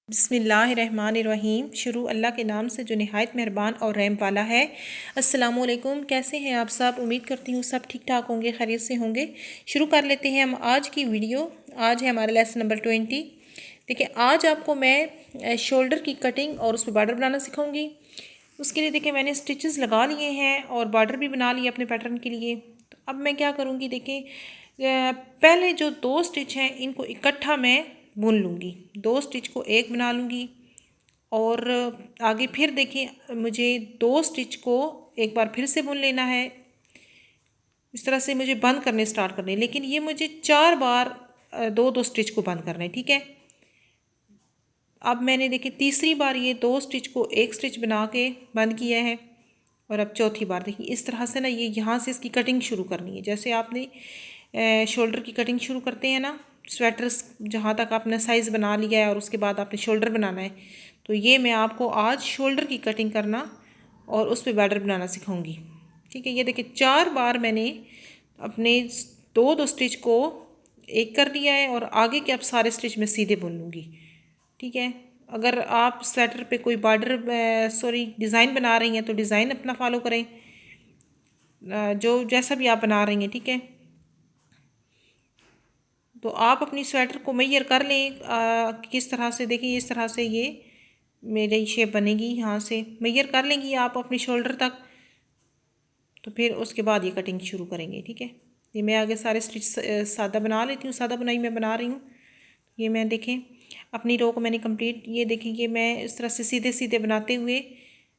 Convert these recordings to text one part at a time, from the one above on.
बिस्मिल्लाहिर्रहमानिर्रहीम। शुरू अल्लाह के नाम से जो निहायत मेहरबान और रहम वाला है। अस्सलामुअलैकुम, कैसे हैं आप सब? उम्मीद करती हूँ सब ठीक ठाक होंगे, खैरियत से होंगे। शुरू कर लेते हैं हम आज की वीडियो। आज है हमारा लेसन नंबर 20। देखिए, आज आपको मैं शोल्डर की कटिंग और उस पर बॉर्डर बनाना सिखाऊंगी। उसके लिए देखिए मैंने स्टिचेस लगा लिए हैं और बॉर्डर भी बना लिए अपने पैटर्न के लिए। तो अब मैं क्या करूँगी, देखिए पहले जो 2 स्टिच हैं इनको इकट्ठा मैं बुन लूँगी। 2 स्टिच को एक बना लूँगी और आगे फिर देखिए मुझे 2 स्टिच को एक बार फिर से बुन लेना है। इस तरह से मुझे बंद करने स्टार्ट करने, लेकिन ये मुझे 4 बार 2-2 स्टिच को बंद करना है, ठीक है। अब मैंने देखिए तीसरी बार ये 2 स्टिच को एक स्टिच बना के बंद किया है और अब चौथी बार देखिए इस तरह से ना ये यहाँ से इसकी कटिंग शुरू करनी है। जैसे आपने शोल्डर की कटिंग शुरू करते हैं ना, स्वेटर्स जहाँ तक आपने साइज़ बना लिया है और उसके बाद आपने शोल्डर बनाना है, तो ये मैं आपको आज शोल्डर की कटिंग करना और उस पर बॉर्डर बनाना सिखाऊंगी, ठीक है। ये देखिए 4 बार मैंने अपने 2-2 स्टिच को एक कर लिया है और आगे के अब सारे स्टिच मैं सीधे बुन लूँगी, ठीक है। अगर आप स्वेटर पे कोई बॉर्डर डिज़ाइन बना रही हैं तो डिज़ाइन अपना फॉलो करें, जो जैसा भी आप बना रही हैं, ठीक है। तो आप अपनी स्वेटर को मैयर कर लें किस तरह से। देखिए इस तरह से ये मेरी शेप बनेगी, यहाँ से मैयर कर लेंगी आप अपनी शोल्डर तक। तो फिर उसके बाद ये कटिंग शुरू करेंगे, ठीक है। ये मैं आगे सारे स्टिच सादा बना लेती हूँ, सादा बुनाई मैं बना रही हूँ। ये मैं देखें अपनी रो को मैंने कंप्लीट, ये देखें ये मैं इस तरह से सीधे सीधे बनाते हुए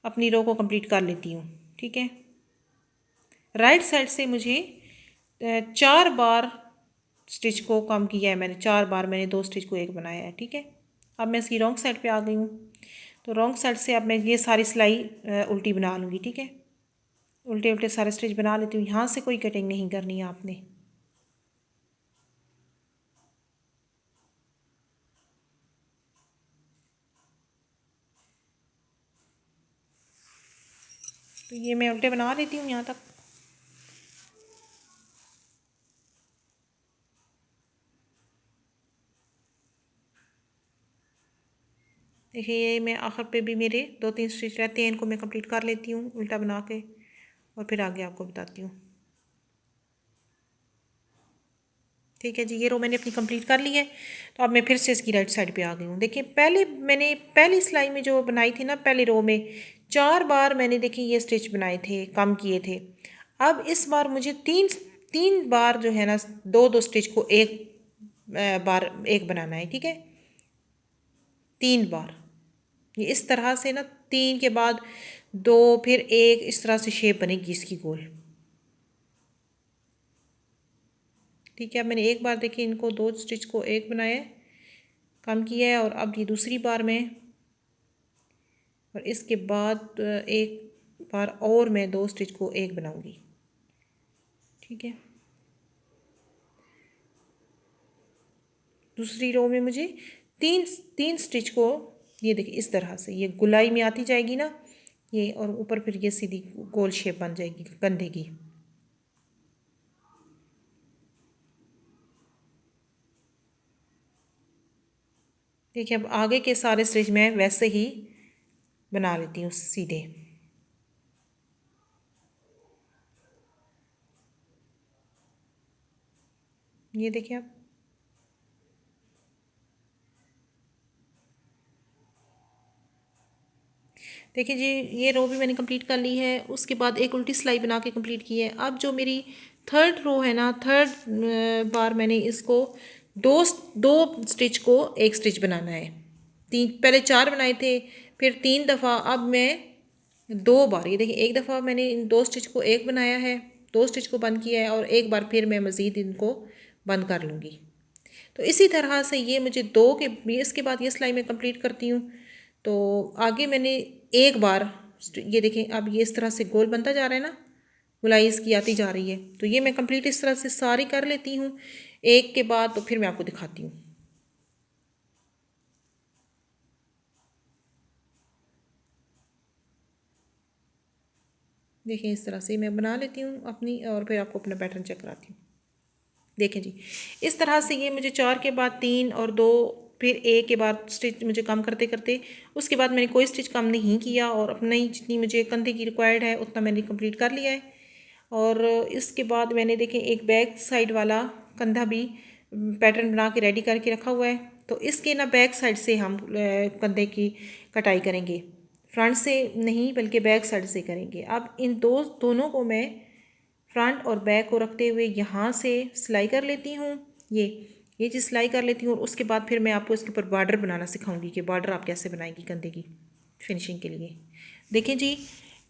अपनी रो को कंप्लीट कर लेती हूँ, ठीक है। राइट साइड से मुझे 4 बार स्टिच को कम किया है मैंने, 4 बार मैंने 2 स्टिच को एक बनाया है, ठीक है। अब मैं इसकी रॉन्ग साइड पे आ गई हूँ, तो रॉन्ग साइड से अब मैं ये सारी सिलाई उल्टी बना लूँगी, ठीक है। उल्टे उल्टे सारे स्टिच बना लेती हूँ। यहाँ से कोई कटिंग नहीं करनी है आपने। तो ये मैं उल्टे बना लेती हूँ यहाँ तक। देखिए ये मैं आखिर पे भी मेरे 2-3 स्टिच रहते हैं, इनको मैं कंप्लीट कर लेती हूँ उल्टा बना के और फिर आगे आपको बताती हूँ, ठीक है जी। ये रो मैंने अपनी कंप्लीट कर ली है। तो अब मैं फिर से इसकी राइट साइड पे आ गई हूँ। देखिए पहले मैंने पहली सिलाई में जो बनाई थी ना, पहली रो में 4 बार मैंने देखिए ये स्टिच बनाए थे, कम किए थे। अब इस बार मुझे तीन तीन बार जो है ना 2-2 स्टिच को एक बार एक बनाना है, ठीक है। 3 बार ये इस तरह से ना, 3 के बाद 2 फिर 1, इस तरह से शेप बनेगी इसकी गोल, ठीक है। अब मैंने एक बार देखिए इनको 2 स्टिच को एक बनाया है, कम किया है, और अब ये दूसरी बार में और इसके बाद एक बार और मैं 2 स्टिच को एक बनाऊंगी, ठीक है। दूसरी रो में मुझे तीन तीन स्टिच को ये देखिए इस तरह से ये गुलाई में आती जाएगी ना ये, और ऊपर फिर ये सीधी गोल शेप बन जाएगी कंधे की। देखिए अब आगे के सारे स्टिच मैं वैसे ही बना लेती हूँ सीधे। ये देखिए आप, देखिए जी ये रो भी मैंने कंप्लीट कर ली है। उसके बाद एक उल्टी सिलाई बना के कंप्लीट की है। अब जो मेरी थर्ड रो है ना, थर्ड बार मैंने इसको दो दो स्टिच को एक स्टिच बनाना है। तीन पहले 4 बनाए थे, फिर 3 दफ़ा, अब मैं 2 बार, ये देखिए एक दफ़ा मैंने इन 2 स्टिच को एक बनाया है, 2 स्टिच को बंद किया है, और एक बार फिर मैं मज़ीद इनको बंद कर लूँगी। तो इसी तरह से ये मुझे 2 के इसके बाद ये सिलाई मैं कंप्लीट करती हूँ। तो आगे मैंने एक बार ये देखें अब ये इस तरह से गोल बनता जा रहा है ना, गुलाई इसकी आती जा रही है। तो ये मैं कंप्लीट इस तरह से सारी कर लेती हूँ एक के बाद, तो फिर मैं आपको दिखाती हूँ। देखिए इस तरह से मैं बना लेती हूँ अपनी, और फिर आपको अपना पैटर्न चेक कराती हूँ। देखें जी इस तरह से ये मुझे 4 के बाद 3 और 2 फिर एक के बाद स्टिच मुझे कम करते करते उसके बाद मैंने कोई स्टिच कम नहीं किया और अपना ही जितनी मुझे कंधे की रिक्वायर्ड है उतना मैंने कंप्लीट कर लिया है। और इसके बाद मैंने देखें एक बैक साइड वाला कंधा भी पैटर्न बना के रेडी करके रखा हुआ है। तो इसके ना बैक साइड से हम कंधे की कटाई करेंगे, फ्रंट से नहीं बल्कि बैक साइड से करेंगे। अब इन दोनों को मैं फ्रंट और बैक को रखते हुए यहाँ से सिलाई कर लेती हूँ। ये चीज़ सिलाई कर लेती हूँ और उसके बाद फिर मैं आपको इसके ऊपर बॉर्डर बनाना सिखाऊंगी कि बॉर्डर आप कैसे बनाएंगी कंधे की फिनिशिंग के लिए। देखें जी,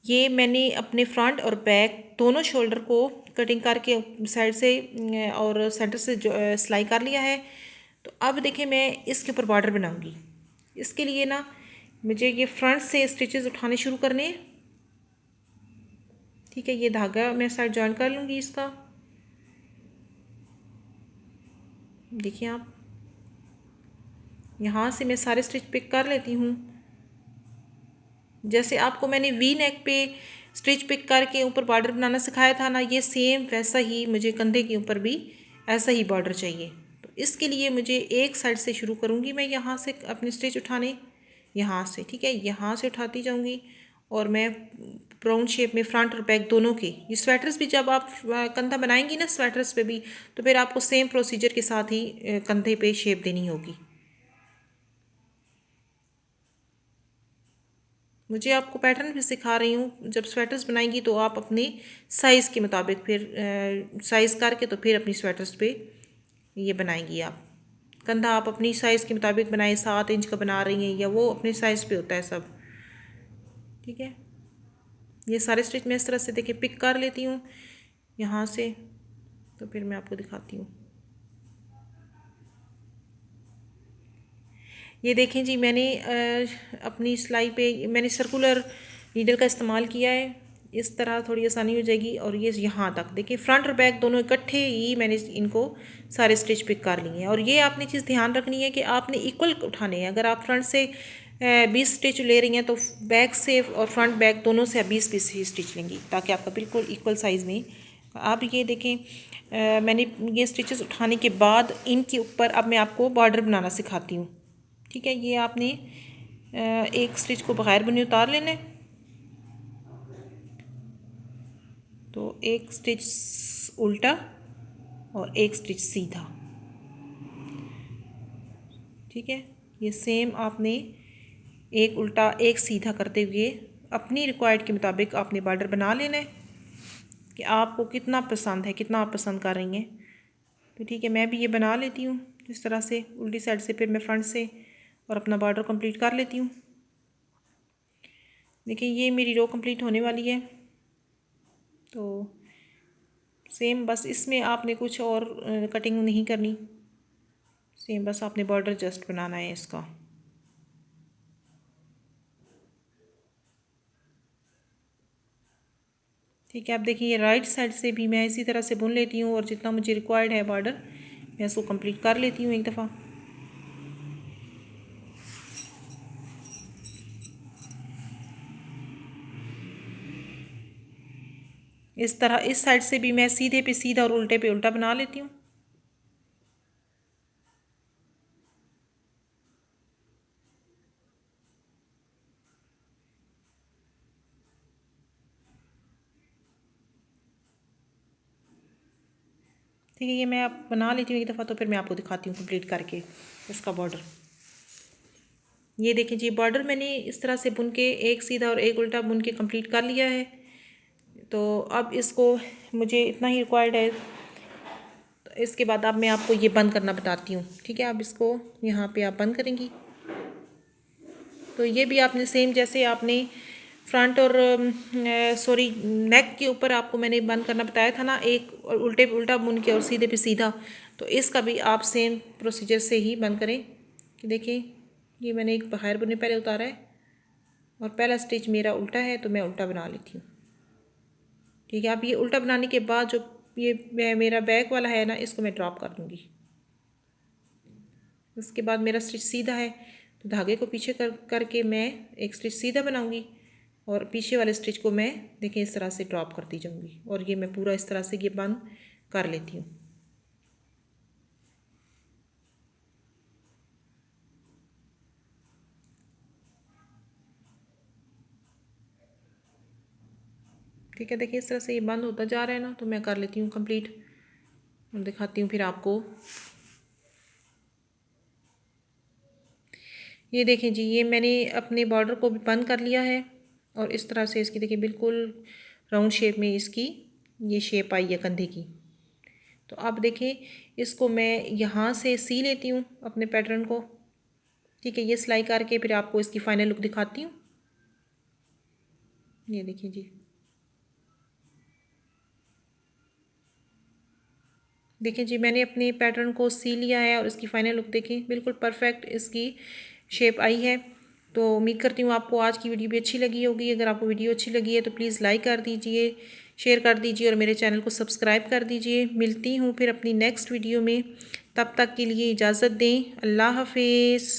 ये मैंने अपने फ्रंट और बैक दोनों शोल्डर को कटिंग करके साइड से और सेंटर से सिलाई कर लिया है। तो अब देखें मैं इसके ऊपर बॉर्डर बनाऊंगी। इसके लिए ना मुझे ये फ्रंट से स्टिचेस उठाने शुरू करने हैं। ठीक है, ये धागा मैं साइड जॉइन कर लूँगी इसका। देखिए आप, यहाँ से मैं सारे स्टिच पिक कर लेती हूँ। जैसे आपको मैंने वी नेक पे स्टिच पिक करके ऊपर बॉर्डर बनाना सिखाया था ना, ये सेम वैसा ही मुझे कंधे के ऊपर भी ऐसा ही बॉर्डर चाहिए। तो इसके लिए मुझे एक साइड से शुरू करूँगी मैं, यहाँ से अपने स्टिच उठाने, यहाँ से, ठीक है, यहाँ से उठाती जाऊँगी और मैं राउंड शेप में फ्रंट और बैक दोनों के, ये स्वेटर्स भी जब आप कंधा बनाएंगी ना स्वेटर्स पे भी, तो फिर आपको सेम प्रोसीजर के साथ ही कंधे पे शेप देनी होगी। मुझे आपको पैटर्न भी सिखा रही हूँ, जब स्वेटर्स बनाएंगी तो आप अपने साइज़ के मुताबिक फिर साइज़ करके तो फिर अपनी स्वेटर्स पे ये बनाएंगी आप। कंधा आप अपनी साइज़ के मुताबिक बनाएं, 7 इंच का बना रही हैं या वो अपने साइज़ पे होता है सब, ठीक है। ये सारे स्टिच मैं इस तरह से देखिए पिक कर लेती हूँ यहाँ से, तो फिर मैं आपको दिखाती हूँ। ये देखें जी, मैंने अपनी सिलाई पे मैंने सर्कुलर नीडल का इस्तेमाल किया है, इस तरह थोड़ी आसानी हो जाएगी। और ये यहाँ तक देखिए फ्रंट और बैक दोनों इकट्ठे ही मैंने इनको सारे स्टिच पिक कर लिए हैं। और ये आपने चीज़ ध्यान रखनी है कि आपने इक्वल उठाने हैं। अगर आप फ्रंट से 20 स्टिच ले रही हैं तो बैक से और फ्रंट बैक दोनों से 20-20 ही स्टिच लेंगी, ताकि आपका बिल्कुल इक्वल साइज़ में। आप ये देखें, मैंने ये स्टिचेस उठाने के बाद इनके ऊपर अब मैं आपको बॉर्डर बनाना सिखाती हूँ। ठीक है, ये आपने एक स्टिच को बगैर बुने उतार लेना है। तो एक स्टिच उल्टा और एक स्टिच सीधा, ठीक है। ये सेम आपने एक उल्टा एक सीधा करते हुए अपनी रिक्वायर्ड के मुताबिक आपने बॉर्डर बना लेना है कि आपको कितना पसंद है, कितना आप पसंद कर रही हैं। तो ठीक है, मैं भी ये बना लेती हूँ इस तरह से उल्टी साइड से, फिर मैं फ्रंट से और अपना बॉर्डर कंप्लीट कर लेती हूँ। देखिए ये मेरी रो कंप्लीट होने वाली है। तो सेम बस इसमें आपने कुछ और कटिंग नहीं करनी, सेम बस आपने बॉर्डर जस्ट बनाना है इसका। ठीक है, आप देखिए ये राइट साइड से भी मैं इसी तरह से बुन लेती हूँ और जितना मुझे रिक्वायर्ड है बॉर्डर मैं इसको कंप्लीट कर लेती हूँ एक दफ़ा। इस तरह इस साइड से भी मैं सीधे पे सीधा और उल्टे पे उल्टा बना लेती हूँ। ठीक है, ये मैं आप बना लेती हूँ एक दफ़ा, तो फिर मैं आपको दिखाती हूँ कंप्लीट करके इसका बॉर्डर। ये देखें जी, बॉर्डर मैंने इस तरह से बुन के एक सीधा और एक उल्टा बुन के कंप्लीट कर लिया है। तो अब इसको मुझे इतना ही रिक्वायर्ड है। तो इसके बाद अब मैं आपको ये बंद करना बताती हूँ, ठीक है। अब इसको यहाँ पे आप बंद करेंगी। तो ये भी आपने सेम जैसे आपने फ्रंट और सॉरी नेक के ऊपर आपको मैंने बंद करना बताया था ना, एक और उल्टे पे उल्टा बुन के और सीधे पे सीधा, तो इसका भी आप सेम प्रोसीजर से ही बंद करें। कि देखिए ये मैंने एक बगैर बुने पहले उतारा है और पहला स्टिच मेरा उल्टा है, तो मैं उल्टा बना लेती हूँ। ठीक है, अब ये उल्टा बनाने के बाद जो ये मेरा बैक वाला है ना, इसको मैं ड्रॉप कर दूँगी। उसके बाद मेरा स्टिच सीधा है, तो धागे को पीछे करके मैं एक स्टिच सीधा बनाऊँगी और पीछे वाले स्टिच को मैं देखिए इस तरह से ड्रॉप करती जाऊँगी और ये मैं पूरा इस तरह से ये बंद कर लेती हूँ। ठीक है, देखिए इस तरह से ये बंद होता जा रहा है ना, तो मैं कर लेती हूँ कंप्लीट और दिखाती हूँ फिर आपको। ये देखें जी, ये मैंने अपने बॉर्डर को भी बंद कर लिया है और इस तरह से इसकी देखिए बिल्कुल राउंड शेप में इसकी ये शेप आई है कंधे की। तो अब देखें, इसको मैं यहाँ से सी लेती हूँ अपने पैटर्न को। ठीक है, ये सिलाई करके फिर आपको इसकी फाइनल लुक दिखाती हूँ। ये देखिए जी, देखिए जी, मैंने अपने पैटर्न को सी लिया है और इसकी फाइनल लुक देखें, बिल्कुल परफेक्ट इसकी शेप आई है। तो उम्मीद करती हूँ आपको आज की वीडियो भी अच्छी लगी होगी। अगर आपको वीडियो अच्छी लगी है तो प्लीज़ लाइक कर दीजिए, शेयर कर दीजिए और मेरे चैनल को सब्सक्राइब कर दीजिए। मिलती हूँ फिर अपनी नेक्स्ट वीडियो में, तब तक के लिए इजाज़त दें। अल्लाह हाफिज़।